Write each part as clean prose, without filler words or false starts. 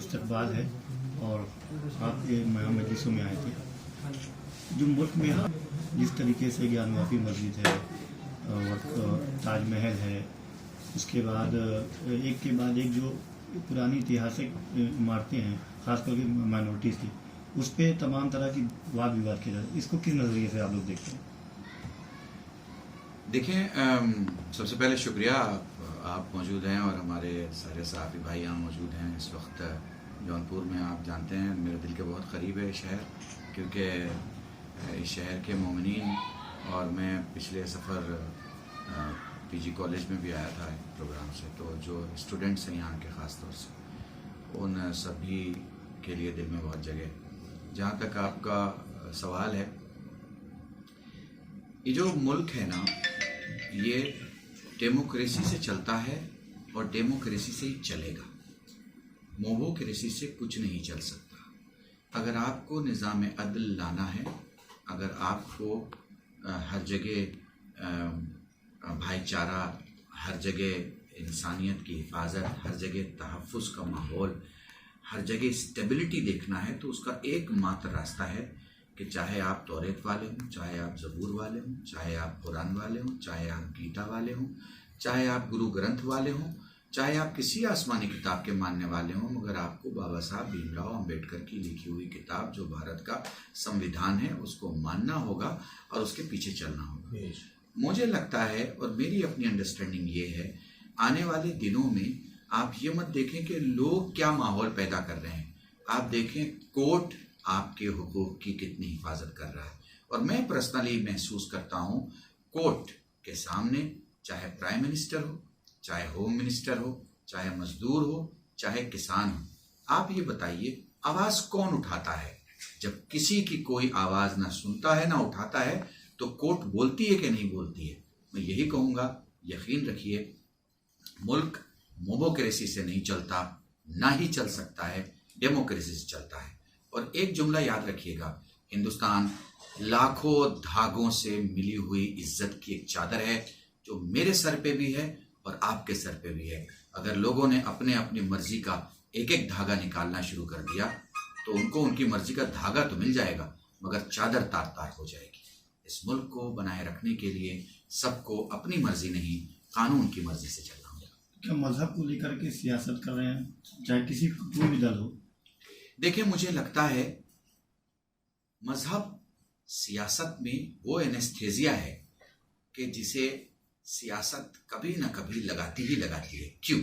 इस्तकबाल है और आपके मजलिसों में आए थे। जो मुल्क में जिस तरीके से ज्ञानवापी मस्जिद है और ताजमहल है, उसके बाद एक के बाद एक जो पुरानी ऐतिहासिक इमारतें हैं ख़ास करके माइनॉरिटीज़ की, उस पर तमाम तरह की वाद विवाद किया जाता है। इसको किस नज़रिए से आप लोग देखते हैं? देखें, सबसे पहले शुक्रिया आप मौजूद हैं और हमारे सारे सहाफ़ी भाई यहाँ मौजूद हैं इस वक्त जौनपुर में। आप जानते हैं मेरे दिल के बहुत करीब है शहर, क्योंकि इस शहर के मोमिनीन और मैं पिछले सफ़र पीजी कॉलेज में भी आया था एक प्रोग्राम से, तो जो स्टूडेंट्स हैं यहाँ के ख़ास तौर से उन सभी के लिए दिल में बहुत जगह। जहाँ तक आपका सवाल है, ये जो मुल्क है ना, ये डेमोक्रेसी से चलता है और डेमोक्रेसी से ही चलेगा। मोबोक्रेसी से कुछ नहीं चल सकता। अगर आपको निज़ाम अदल लाना है, अगर आपको हर जगह भाईचारा, हर जगह इंसानियत की हिफाजत, हर जगह तहफ़्फ़ुज़ का माहौल, हर जगह स्टेबिलिटी देखना है, तो उसका एकमात्र रास्ता है कि चाहे आप तौरेत वाले हों, चाहे आप ज़बूर वाले हों, चाहे आप कुरान वाले हों, चाहे आप गीता वाले हों, चाहे आप गुरु ग्रंथ वाले हों, चाहे आप किसी आसमानी किताब के मानने वाले हों, मगर आपको बाबा साहब भीमराव अंबेडकर की लिखी हुई किताब जो भारत का संविधान है उसको मानना होगा और उसके पीछे चलना होगा। मुझे लगता है और मेरी अपनी अंडरस्टैंडिंग ये है, आने वाले दिनों में आप ये मत देखें कि लोग क्या माहौल पैदा कर रहे हैं, आप देखें कोर्ट आपके हुकूक की कितनी हिफाजत कर रहा है। और मैं पर्सनली महसूस करता हूँ कोर्ट के सामने चाहे प्राइम मिनिस्टर हो, चाहे होम मिनिस्टर हो, चाहे मजदूर हो, चाहे किसान हो, आप ये बताइए आवाज़ कौन उठाता है? जब किसी की कोई आवाज़ ना सुनता है ना उठाता है, तो कोर्ट बोलती है कि नहीं बोलती है? मैं यही कहूँगा, यकीन रखिए मुल्क मोबोक्रेसी से नहीं चलता, ना ही चल सकता है, डेमोक्रेसी से चलता है। और एक जुमला याद रखिएगा, हिंदुस्तान लाखों धागों से मिली हुई इज्जत की एक चादर है जो मेरे सर पे भी है और आपके सर पे भी है। अगर लोगों ने अपने अपनी मर्जी का एक एक धागा निकालना शुरू कर दिया तो उनको उनकी मर्जी का धागा तो मिल जाएगा, मगर चादर तार तार हो जाएगी। इस मुल्क को बनाए रखने के लिए सबको अपनी मर्जी नहीं, कानून की मर्जी से चलना होगा। क्या मजहब को लेकर के सियासत कर रहे हैं, चाहे किसी कोई भी दल हो? देखिए, मुझे लगता है मजहब सियासत में वो एनेस्थेजिया है कि जिसे सियासत कभी ना कभी लगाती ही लगाती है। क्यों?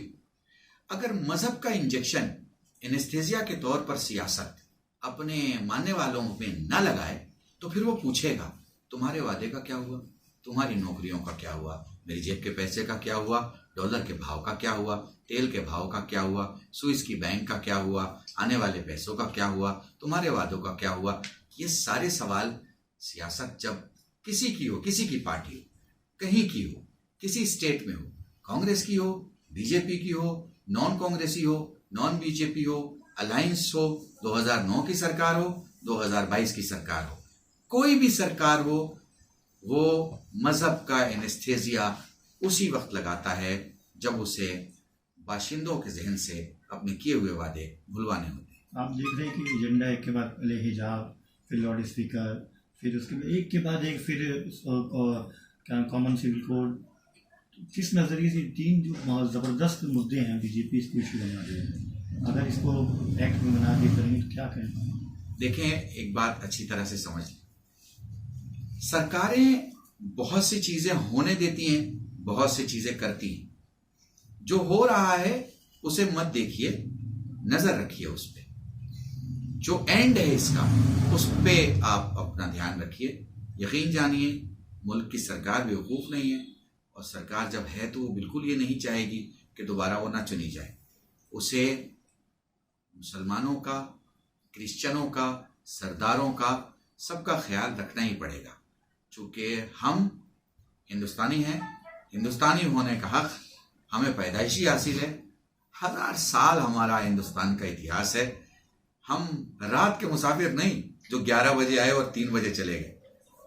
अगर मजहब का इंजेक्शन एनेस्थेजिया के तौर पर सियासत अपने मानने वालों में ना लगाए तो फिर वो पूछेगा तुम्हारे वादे का क्या हुआ, तुम्हारी नौकरियों का क्या हुआ, मेरी जेब के पैसे का क्या हुआ, डॉलर के भाव का क्या हुआ, तेल के भाव का क्या हुआ, स्विस की बैंक का क्या हुआ, आने वाले पैसों का क्या हुआ, तुम्हारे वादों का क्या हुआ। ये सारे सवाल सियासत जब किसी की हो, किसी की पार्टी हो, कहीं की हो, किसी स्टेट में हो, कांग्रेस की हो, बीजेपी की हो, नॉन कांग्रेसी हो, नॉन बीजेपी हो, अलायंस हो, 2009 की सरकार हो, 2022 की सरकार हो, कोई भी सरकार हो, वो मजहब का एनेस्थेजिया उसी वक्त लगाता है जब उसे बाशिंदों के जहन से अपने किए हुए वादे भुलवाने होते हैं। आप देख रहे हैं कि एजेंडा एक के बाद पहले हिजाब, फिर लाउड स्पीकर, फिर उसके बाद एक के बाद एक, फिर कॉमन सिविल कोड। किस नज़रिए से तीन जो ज़बरदस्त मुद्दे हैं बीजेपी इसको इशू बना रही है, अगर इसको एक्ट में बना के करेंगे तो क्या करें? देखें, एक बात अच्छी तरह से समझ लें, सरकारें बहुत सी चीजें होने देती हैं, बहुत सी चीजें करती हैं। जो हो रहा है उसे मत देखिए, नजर रखिए उस पे। जो एंड है इसका उस पे आप अपना ध्यान रखिए। यकीन जानिए मुल्क की सरकार बेवकूफ नहीं है, और सरकार जब है तो वो बिल्कुल ये नहीं चाहेगी कि दोबारा वो ना चुनी जाए। उसे मुसलमानों का, क्रिश्चियनों का, सरदारों का, सबका ख्याल रखना ही पड़ेगा, चूँकि हम हिंदुस्तानी हैं। हिंदुस्तानी होने का हक हमें पैदाइशी हासिल है। 1000 साल हमारा हिंदुस्तान का इतिहास है। हम रात के मुसाफिर नहीं जो 11 बजे आए और 3 बजे चले गए।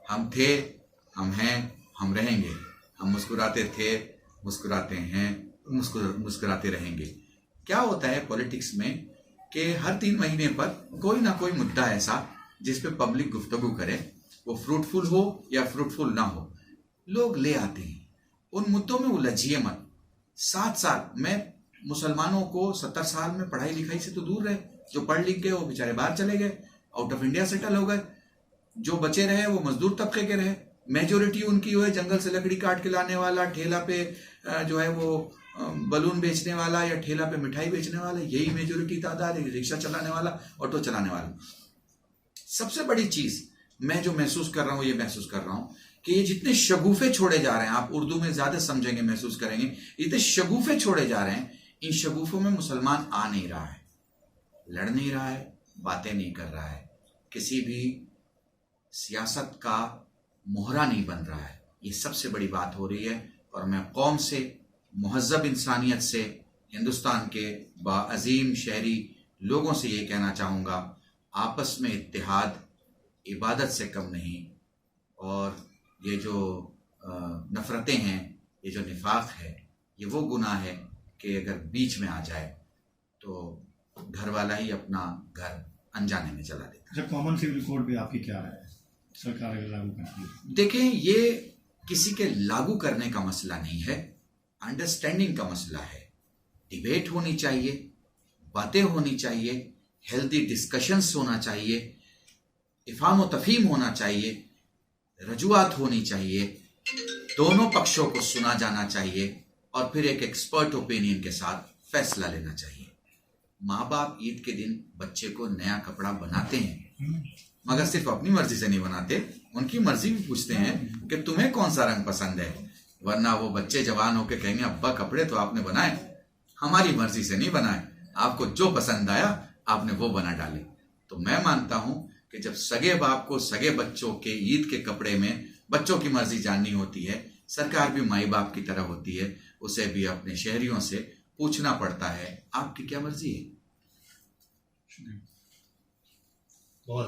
हम थे, हम हैं, हम रहेंगे। हम मुस्कुराते थे, मुस्कुराते हैं, मुस्कुराते रहेंगे। क्या होता है पॉलिटिक्स में कि हर 3 महीने पर कोई ना कोई मुद्दा ऐसा जिस पे पब्लिक गुफ्तगू करे, वो फ्रूटफुल हो या फ्रूटफुल ना हो, लोग ले आते हैं। उन मुद्दों में उलझिए मत। 7 साल मैं मुसलमानों को 70 साल में पढ़ाई लिखाई से तो दूर रहे, जो पढ़ लिख गए वो बेचारे बाहर चले गए, आउट ऑफ इंडिया सेटल हो गए, जो बचे रहे वो मजदूर तबके के रहे। मेजोरिटी उनकी जो है जंगल से लकड़ी काट के लाने वाला, ठेला पे जो है वो बलून बेचने वाला या ठेला पे मिठाई बेचने वाला, यही मेजोरिटी तादाद है। रिक्शा चलाने वाला, ऑटो चलाने वाला। सबसे बड़ी चीज मैं जो महसूस कर रहा हूं, ये महसूस कर रहा हूं कि ये जितने शगुफे छोड़े जा रहे हैं, आप उर्दू में ज्यादा समझेंगे, महसूस करेंगे, इतने शगुफे छोड़े जा रहे हैं, इन शगुफों में मुसलमान आ नहीं रहा है, लड़ नहीं रहा है, बातें नहीं कर रहा है, किसी भी सियासत का मोहरा नहीं बन रहा है। ये सबसे बड़ी बात हो रही है। और मैं कौम से, मुहज़्ज़ब इंसानियत से, हिंदुस्तान के बाअज़ीम शहरी लोगों से ये कहना चाहूँगा, आपस में इत्तेहाद इबादत से कम नहीं। और ये जो नफ़रतें हैं, ये जो निफाक है, ये वो गुनाह है कि अगर बीच में आ जाए तो घर वाला ही अपना घर अनजाने में चला देता है। अच्छा, कॉमन सिविल कोड पे आपकी क्या राय है? सरकार अगर लागू करती है? देखें, ये किसी के लागू करने का मसला नहीं है, अंडरस्टैंडिंग का मसला है। डिबेट होनी चाहिए, बातें होनी चाहिए, हेल्दी डिस्कशंस होना चाहिए, इफ़हाम व तफ़हीम होना चाहिए, रजूआत होनी चाहिए, दोनों पक्षों को सुना जाना चाहिए और फिर एक एक्सपर्ट ओपिनियन के साथ फैसला लेना चाहिए। माँ बाप ईद के दिन बच्चे को नया कपड़ा बनाते हैं, मगर सिर्फ अपनी मर्जी से नहीं बनाते, उनकी मर्जी भी पूछते हैं कि तुम्हें कौन सा रंग पसंद है, वरना वो बच्चे जवान होकर कहेंगे अब्बा कपड़े तो आपने बनाए, हमारी मर्जी से नहीं बनाए, आपको जो पसंद आया आपने वो बना डाले। तो मैं मानता हूं कि जब सगे बाप को सगे बच्चों के ईद के कपड़े में बच्चों की मर्जी जाननी होती है, सरकार भी माई बाप की तरह होती है, उसे भी अपने शहरियों से पूछना पड़ता है आपकी क्या मर्जी है। बहुत